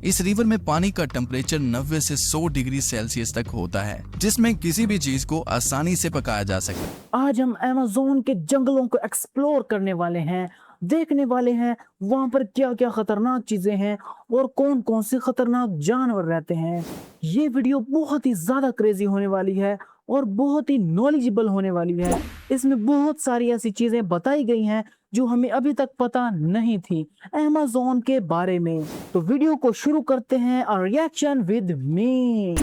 इस रिवर में पानी का टेम्परेचर 90 से 100 डिग्री सेल्सियस तक होता है, जिसमें किसी भी चीज को आसानी से पकाया जा सके। आज हम अमेज़न के जंगलों को एक्सप्लोर करने वाले हैं, देखने वाले हैं वहां पर क्या क्या खतरनाक चीजें हैं और कौन कौन से खतरनाक जानवर रहते हैं। ये वीडियो बहुत ही ज्यादा क्रेजी होने वाली है और बहुत ही नॉलेजेबल होने वाली है। इसमें बहुत सारी ऐसी चीजें बताई गई हैं जो हमें अभी तक पता नहीं थी अमेज़न के बारे में। तो वीडियो को शुरू करते हैं और रिएक्शन विद मी।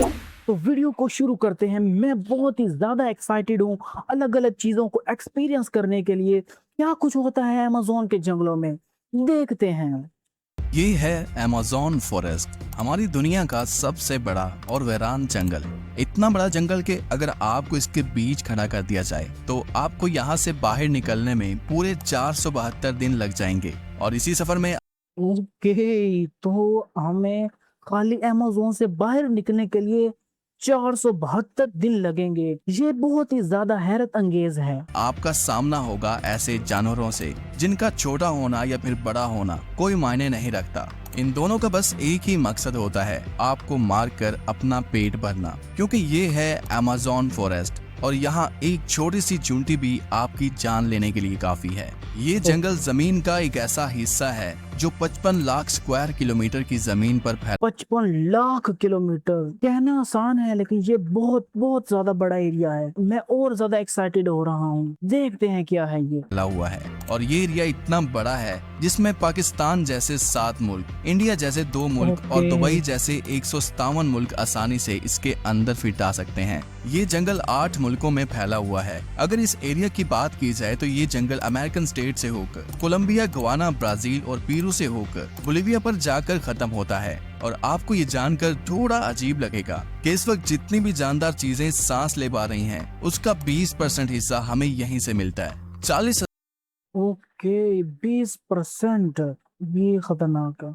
तो वीडियो को शुरू करते हैं। मैं बहुत ही ज्यादा एक्साइटेड हूँ अलग अलग चीजों को एक्सपीरियंस करने के लिए। क्या कुछ होता है अमेज़न के जंगलों में, देखते हैं। ये है अमेज़न फॉरेस्ट, हमारी दुनिया का सबसे बड़ा और वीरान जंगल। इतना बड़ा जंगल कि अगर आपको इसके बीच खड़ा कर दिया जाए तो आपको यहाँ से बाहर निकलने में पूरे 472 दिन लग जाएंगे। और इसी सफर में ओके, तो हमें खाली अमेज़न से बाहर निकलने के लिए 472 दिन लगेंगे। ये बहुत ही ज्यादा हैरत अंगेज है। आपका सामना होगा ऐसे जानवरों से जिनका छोटा होना या फिर बड़ा होना कोई मायने नहीं रखता। इन दोनों का बस एक ही मकसद होता है, आपको मारकर अपना पेट भरना, क्योंकि ये है अमेज़न फॉरेस्ट और यहाँ एक छोटी सी चूंटी भी आपकी जान लेने के लिए काफी है। ये जंगल जमीन का एक ऐसा हिस्सा है जो 55 लाख स्क्वायर किलोमीटर की जमीन पर 55 लाख किलोमीटर कहना आसान है, लेकिन ये बहुत बहुत ज्यादा बड़ा एरिया है। मैं और ज्यादा एक्साइटेड हो रहा हूँ, देखते हैं क्या है ये। फैला हुआ है। और ये एरिया इतना बड़ा है जिसमें पाकिस्तान जैसे 7 मुल्क, इंडिया जैसे 2 मुल्क और दुबई जैसे 157 मुल्क आसानी से इसके अंदर फिट आ सकते हैं। ये जंगल 8 मुल्कों में फैला हुआ है। अगर इस एरिया की बात की जाए तो ये जंगल अमेरिकन स्टेट से होकर कोलंबिया, गवाना, ब्राजील और पेरू से होकर बोलिविया पर जाकर खत्म होता है। और आपको ये जानकर थोड़ा अजीब लगेगा कि इस वक्त जितनी भी जानदार चीजें सांस ले पा रही हैं, उसका 20% हिस्सा हमें यहीं से मिलता है। 40 ओके, 20%। ये खतरनाक है।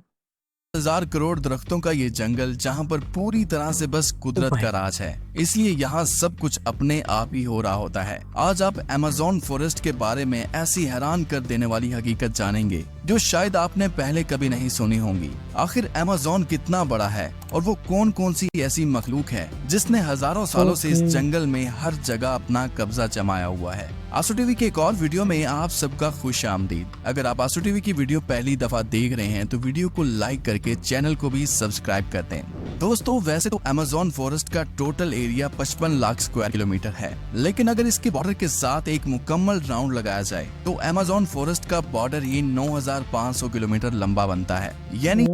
हजार करोड़ दरख्तों का ये जंगल, जहाँ पर पूरी तरह से बस कुदरत का राज है, इसलिए यहाँ सब कुछ अपने आप ही हो रहा होता है। आज आप अमेज़न फॉरेस्ट के बारे में ऐसी हैरान कर देने वाली हकीकत जानेंगे जो शायद आपने पहले कभी नहीं सुनी होंगी। आखिर अमेज़न कितना बड़ा है और वो कौन कौन सी ऐसी मखलूक है जिसने हजारों सालों से इस जंगल में हर जगह अपना कब्जा जमाया हुआ है। आंसू टीवी के एक और वीडियो में आप सबका खुश आमदीद। अगर आप आंसू टीवी की वीडियो पहली दफा देख रहे हैं तो वीडियो को लाइक करके चैनल को भी सब्सक्राइब कर दें। दोस्तों, वैसे तो अमेज़न फॉरेस्ट का total area 55 lakh square kilometre है, लेकिन अगर इसके बॉर्डर के साथ एक मुकम्मल राउंड लगाया जाए तो अमेज़न फॉरेस्ट का बॉर्डर ही 9500 किलोमीटर लंबा बनता है। यानी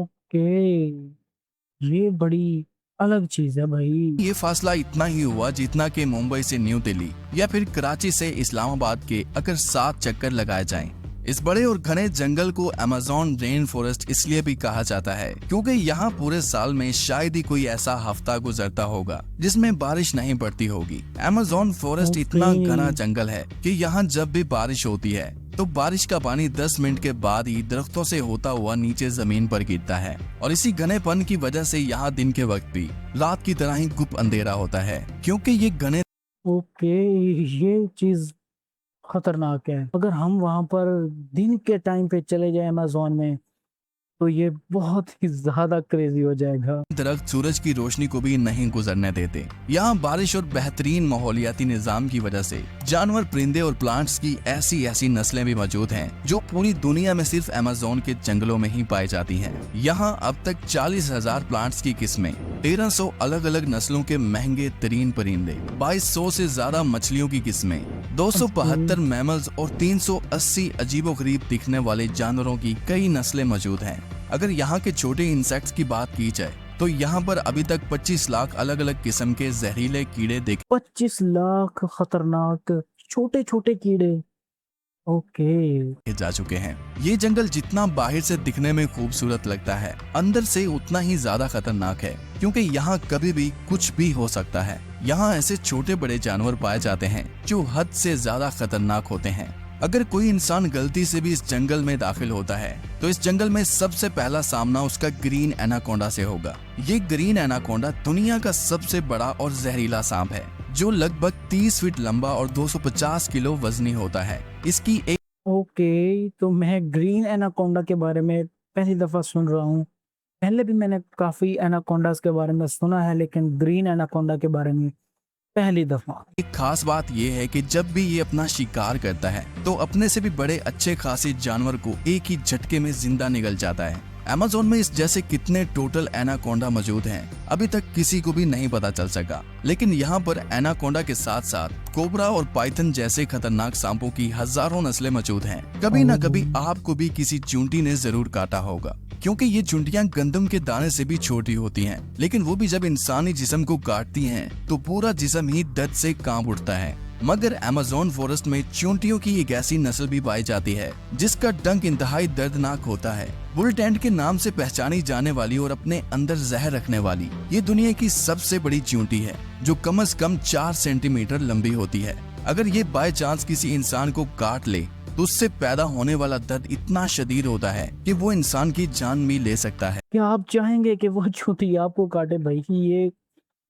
ये बड़ी अलग चीज है भाई। ये फासला इतना ही हुआ जितना कि मुंबई से न्यू दिल्ली या फिर कराची से इस्लामाबाद के अगर 7 चक्कर लगाए जाएं। इस बड़े और घने जंगल को अमेज़न रेन फॉरेस्ट इसलिए भी कहा जाता है क्योंकि यहाँ पूरे साल में शायद ही कोई ऐसा हफ्ता गुजरता होगा जिसमें बारिश नहीं पड़ती होगी। अमेज़न फॉरेस्ट इतना घना जंगल है कि यहाँ जब भी बारिश होती है तो बारिश का पानी 10 मिनट के बाद ही दरख्तों से होता हुआ नीचे जमीन पर गिरता है। और इसी घनेपन की वजह से यहाँ दिन के वक्त भी रात की तरह ही गुप अंधेरा होता है, क्योंकि ये घने ये चीज खतरनाक है। अगर हम वहां पर दिन के टाइम पे चले जाए अमेज़न में तो ये बहुत ही ज्यादा क्रेजी हो जाएगा। दरख्त सूरज की रोशनी को भी नहीं गुजरने देते। यहाँ बारिश और बेहतरीन माहौलियाती निजाम की वजह से जानवर, परिंदे और प्लांट्स की ऐसी ऐसी नस्लें भी मौजूद हैं जो पूरी दुनिया में सिर्फ अमेज़न के जंगलों में ही पाई जाती हैं। यहाँ अब तक 40,000 प्लांट्स की किस्में, 1300 अलग अलग नस्लों के महंगे तरीन परिंदे, 2200 से ज्यादा मछलियों की किस्में, 272 मैमल्स और 380 अजीबोगरीब दिखने वाले जानवरों की कई नस्लें मौजूद हैं। अगर यहाँ के छोटे इंसेक्ट्स की बात की जाए तो यहाँ पर अभी तक 25 लाख अलग अलग किस्म के जहरीले कीड़े देखे 25 लाख खतरनाक छोटे छोटे कीड़े जा चुके हैं। ये जंगल जितना बाहर से दिखने में खूबसूरत लगता है, अंदर से उतना ही ज्यादा खतरनाक है, क्योंकि यहाँ कभी भी कुछ भी हो सकता है। यहाँ ऐसे छोटे बड़े जानवर पाए जाते हैं जो हद से ज्यादा खतरनाक होते हैं। अगर कोई इंसान गलती से भी इस जंगल में दाखिल होता है तो इस जंगल में सबसे पहला सामना उसका ग्रीन एनाकोंडा से होगा। ये ग्रीन एनाकोंडा दुनिया का सबसे बड़ा और जहरीला सांप है जो लगभग 30 फीट लंबा और 250 किलो वजनी होता है। इसकी एक तो मैं ग्रीन एनाकोंडा के बारे में पहली दफा सुन रहा हूँ। पहले भी मैंने काफी एनाकोंडास के बारे में सुना है, लेकिन ग्रीन एनाकोंडा के बारे में पहली दफा। एक खास बात यह है कि जब भी ये अपना शिकार करता है तो अपने से भी बड़े अच्छे खासे जानवर को एक ही झटके में जिंदा निगल जाता है। अमेज़न में इस जैसे कितने टोटल एनाकोंडा मौजूद हैं, अभी तक किसी को भी नहीं पता चल सका। लेकिन यहाँ पर एनाकोंडा के साथ साथ कोबरा और पाइथन जैसे खतरनाक सांपों की हजारों नस्लें मौजूद हैं। कभी न कभी आपको भी किसी चूंटी ने जरूर काटा होगा, क्योंकि ये चुंटियां गंदम के दाने से भी छोटी होती हैं, लेकिन वो भी जब इंसानी जिस्म को काटती हैं तो पूरा जिस्म ही दर्द से कांप उठता है। मगर अमेज़न फॉरेस्ट में चूंटियों की एक ऐसी नस्ल भी पाई जाती है जिसका डंक इंतहाई दर्दनाक होता है। बुल टेंट के नाम से पहचानी जाने वाली और अपने अंदर जहर रखने वाली ये दुनिया की सबसे बड़ी चूंटी है, जो कम से कम 4 सेंटीमीटर लंबी होती है। अगर ये बाय चांस किसी इंसान को काट ले तो उससे पैदा होने वाला दर्द इतना शदीद होता है कि वो इंसान की जान भी ले सकता है। क्या आप चाहेंगे कि वो चूंटी आपको काटे? भाई ये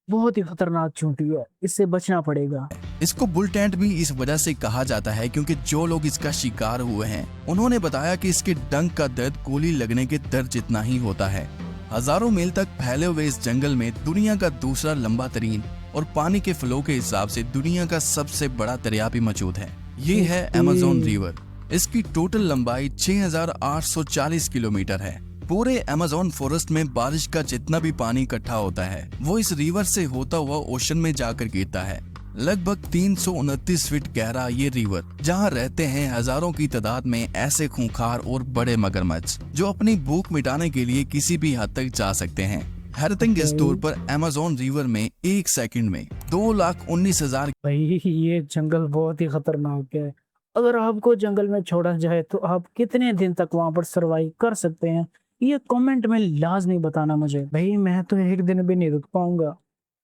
बहुत ही खतरनाक चूंटी है, इससे बचना पड़ेगा। इसको बुल टेंट भी इस वजह से कहा जाता है क्योंकि जो लोग इसका शिकार हुए हैं उन्होंने बताया कि इसके डंक का दर्द गोली लगने के दर्द जितना ही होता है। हजारों मील तक फैले हुए इस जंगल में दुनिया का दूसरा लंबा तरीन और पानी के फ्लो के हिसाब से दुनिया का सबसे बड़ा दरिया भी मौजूद है। ये है अमेज़न रिवर। इसकी टोटल लंबाई 6840 किलोमीटर है। पूरे अमेज़न फॉरेस्ट में बारिश का जितना भी पानी इकट्ठा होता है वो इस रिवर से होता हुआ ओशन में जाकर गिरता है। लगभग 329 फीट गहरा ये रिवर, जहाँ रहते हैं हजारों की तादाद में ऐसे खूंखार और बड़े मगरमच्छ जो अपनी भूख मिटाने के लिए किसी भी हद तक जा सकते हैं। हैरतंग इस तौर पर अमेज़न रिवर में 1 सेकंड में 2,19,000। भाई ये जंगल बहुत ही खतरनाक है। अगर आपको जंगल में छोड़ा जाए तो आप कितने दिन तक वहां पर सरवाइव कर सकते हैं, ये कमेंट में लाजमी बताना मुझे। भाई मैं तो एक दिन भी नहीं रुक पाऊंगा।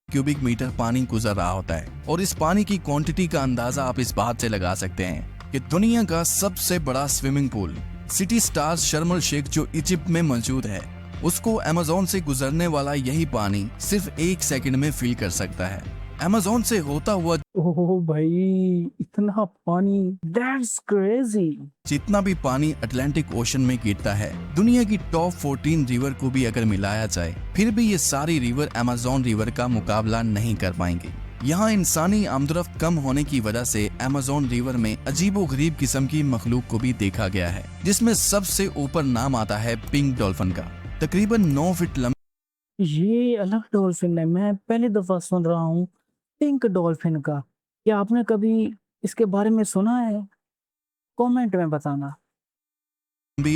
क्यूबिक मीटर पानी गुजर रहा होता है और इस पानी की क्वांटिटी का अंदाजा आप इस बात से लगा सकते हैं कि दुनिया का सबसे बड़ा स्विमिंग पूल सिटी स्टार्स शर्म एल शेख जो इजिप्ट में मौजूद है, उसको अमेज़न से गुजरने वाला यही पानी सिर्फ 1 सेकंड में फिल कर सकता है। अमेज़न से होता हुआ ओह भाई इतना पानी, दैट्स क्रेजी। जितना भी पानी अटलांटिक ओशन में गिरता है, दुनिया की टॉप 14 रिवर को भी अगर मिलाया जाए फिर भी ये सारी रिवर अमेज़न रिवर का मुकाबला नहीं कर पाएंगे। यहाँ इंसानी आमदरफ्त कम होने की वजह से अमेज़न रिवर में अजीबोगरीब किस्म की मखलूक को भी देखा गया है, जिसमें सबसे ऊपर नाम आता है पिंक डॉल्फिन का। तकरीबन 9 फीट लंबी ये अलग डॉल्फिन है, मैं पहली दफा सुन रहा हूँ पिंक डॉल्फिन का। क्या आपने कभी इसके बारे में सुना है? कमेंट में बताना।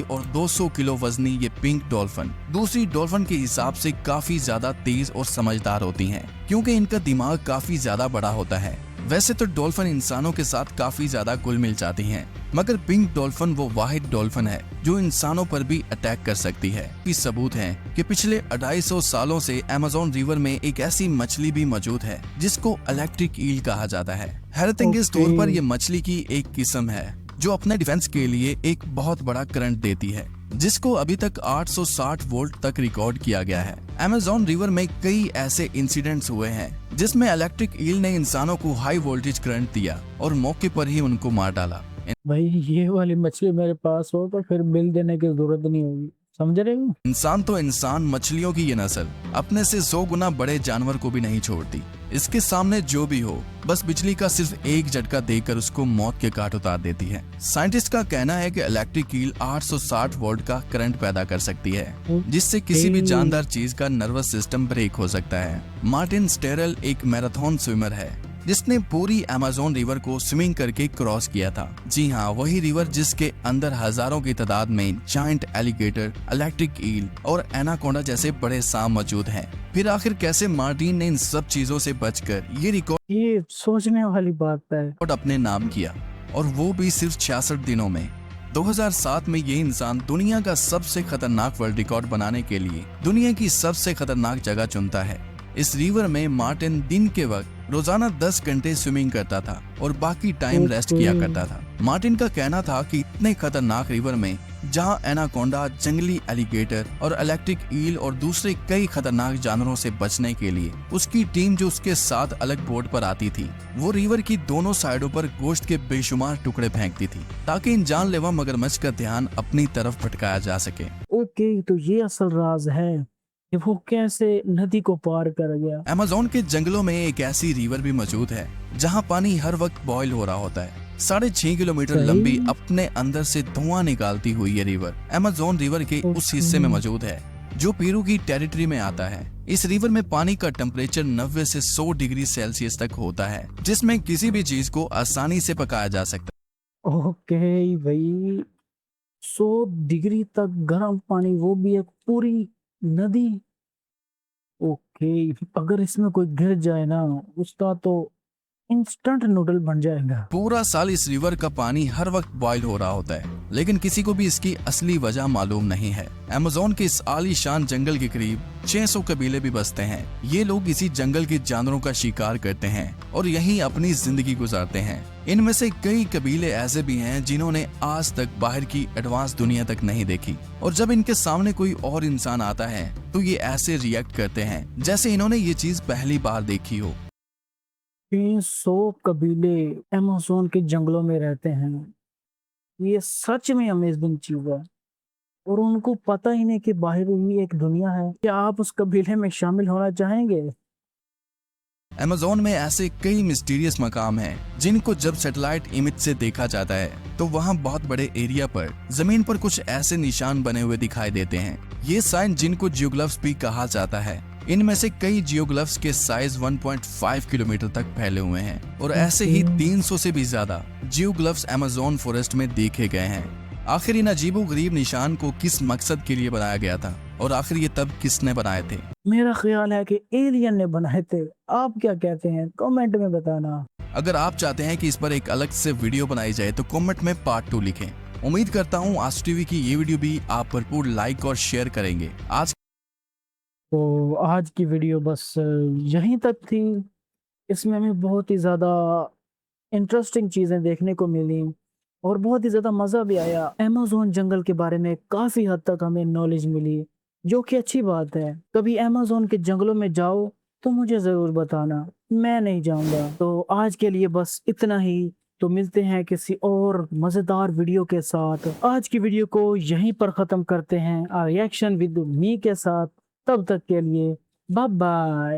और 200 किलो वजनी ये पिंक डॉल्फिन दूसरी डॉल्फिन के हिसाब से काफी ज्यादा तेज और समझदार होती हैं, क्योंकि इनका दिमाग काफी ज्यादा बड़ा होता है। वैसे तो डॉल्फिन इंसानों के साथ काफी ज्यादा घुल मिल जाती हैं, मगर पिंक डॉल्फिन वो वाहिद डॉल्फिन है जो इंसानों पर भी अटैक कर सकती है। इस सबूत है कि पिछले 250 सालों से अमेज़न रिवर में एक ऐसी मछली भी मौजूद है जिसको इलेक्ट्रिक ईल कहा जाता है। हैरतंगेज तौर पर यह मछली की एक किस्म है जो अपने डिफेंस के लिए एक बहुत बड़ा करंट देती है, जिसको अभी तक 860 वोल्ट तक रिकॉर्ड किया गया है। अमेज़न रिवर में कई ऐसे इंसिडेंट्स हुए हैं जिसमें इलेक्ट्रिक ईल ने इंसानों को हाई वोल्टेज करंट दिया और मौके पर ही उनको मार डाला। भाई ये वाली मछली मेरे पास हो तो फिर बिल देने की जरूरत नहीं होगी, समझ रहे हो? इंसान तो इंसान, मछलियों की ये नस्ल अपने से 100 गुना बड़े जानवर को भी नहीं छोड़ती। इसके सामने जो भी हो बस बिजली का सिर्फ एक झटका देकर उसको मौत के घाट उतार देती है। साइंटिस्ट का कहना है कि इलेक्ट्रिक ईल 860 वोल्ट का करंट पैदा कर सकती है, जिससे किसी भी जानदार चीज का नर्वस सिस्टम ब्रेक हो सकता है। मार्टिन स्टेरल एक मैराथन स्विमर है जिसने पूरी अमेज़न रिवर को स्विमिंग करके क्रॉस किया था। जी हाँ, वही रिवर जिसके अंदर हजारों की तादाद में जायंट एलिगेटर, इलेक्ट्रिक ईल और एनाकोंडा जैसे बड़े सांप मौजूद हैं। फिर आखिर कैसे मार्टिन ने इन सब चीजों से बचकर ये रिकॉर्ड ये सोचने वाली बात है। अपने नाम किया, और वो भी सिर्फ 66 दिनों में। 2007 में ये इंसान दुनिया का सबसे खतरनाक वर्ल्ड रिकॉर्ड बनाने के लिए दुनिया की सबसे खतरनाक जगह चुनता है। इस रिवर में मार्टिन दिन के वक्त रोजाना 10 घंटे स्विमिंग करता था और बाकी टाइम रेस्ट किया करता था। मार्टिन का कहना था कि इतने खतरनाक रिवर में जहां एनाकोंडा, जंगली एलिगेटर और इलेक्ट्रिक ईल और दूसरे कई खतरनाक जानवरों से बचने के लिए उसकी टीम जो उसके साथ अलग बोट पर आती थी, वो रिवर की दोनों साइडों पर गोश्त के बेशुमार टुकड़े फेंकती थी ताकि इन जानलेवा मगरमच्छ का ध्यान अपनी तरफ भटकाया जा सके। ओके, तो ये असल राज है कि वो कैसे नदी को पार कर गया। अमेज़न के जंगलों में एक ऐसी रिवर भी मौजूद है जहां पानी हर वक्त बॉयल हो रहा होता है। 6.5 किलोमीटर सही। लंबी अपने अंदर से धुआं निकालती हुई ये रिवर अमेज़न रिवर के उस हिस्से में मौजूद है जो पेरू की टेरिटरी में आता है। इस रिवर में पानी का टेम्परेचर 90 से 100 डिग्री सेल्सियस तक होता है, जिसमें किसी भी चीज को आसानी से पकाया जा सकता ओके भाई, 100 डिग्री तक गर्म पानी, वो भी एक पूरी नदी। ओके, अगर इसमें कोई गिर जाए ना, उसका तो इंस्टेंट नूडल बन जाएगा। है। पूरा साल इस रिवर का पानी हर वक्त बॉयल हो रहा होता है, लेकिन किसी को भी इसकी असली वजह मालूम नहीं है। अमेज़न के इस आलीशान जंगल के करीब 600 कबीले भी बसते हैं। ये लोग इसी जंगल के जानवरों का शिकार करते हैं और यहीं अपनी जिंदगी गुजारते हैं। इनमें से कई कबीले ऐसे भी हैं जिन्होंने आज तक बाहर की एडवांस दुनिया तक नहीं देखी, और जब इनके सामने कोई और इंसान आता है तो ये ऐसे रिएक्ट करते हैं जैसे इन्होंने ये चीज पहली बार देखी हो। 300 कबीले अमेज़न के जंगलों में रहते हैं। ये सच में अमेजिंग चीज है, और उनको पता ही नहीं कि बाहर भी एक दुनिया है। क्या आप उस कबीले में शामिल होना चाहेंगे? अमेज़न में ऐसे कई मिस्टीरियस मकाम हैं जिनको जब सैटेलाइट इमेज से देखा जाता है तो वहाँ बहुत बड़े एरिया पर जमीन पर कुछ ऐसे निशान बने हुए दिखाई देते हैं। ये साइन जिनको जियोग्लिफ्स भी कहा जाता है। इनमें से कई जियोग्लिफ्स के साइज 1.5 किलोमीटर तक फैले हुए हैं, और ऐसे ही 300 से भी ज्यादा जियोग्लिफ्स अमेज़न फॉरेस्ट में देखे गए हैं। आखिर इन अजीबोगरीब निशान को किस मकसद के लिए बनाया गया था, और आखिर ये तब किसने बनाए थे? मेरा ख्याल है कि एलियन ने बनाए थे। आप क्या कहते हैं? कमेंट में बताना। अगर आप चाहते हैं कि इस पर एक अलग से वीडियो बनाई जाए तो कमेंट में पार्ट 2 लिखें। उम्मीद करता हूँ आज टीवी की ये वीडियो भी आप भरपूर लाइक और शेयर करेंगे। तो आज की वीडियो बस यहीं तक थी। इसमें हमें बहुत ही ज़्यादा इंटरेस्टिंग चीज़ें देखने को मिली और बहुत ही ज़्यादा मज़ा भी आया। अमेज़न जंगल के बारे में काफ़ी हद तक हमें नॉलेज मिली, जो कि अच्छी बात है। कभी अमेज़न के जंगलों में जाओ तो मुझे ज़रूर बताना, मैं नहीं जाऊंगा। तो आज के लिए बस इतना ही। तो मिलते हैं किसी और मज़ेदार वीडियो के साथ। आज की वीडियो को यहीं पर ख़त्म करते हैं रिएक्शन विद मी के साथ। तब तक के लिए बाय बाय।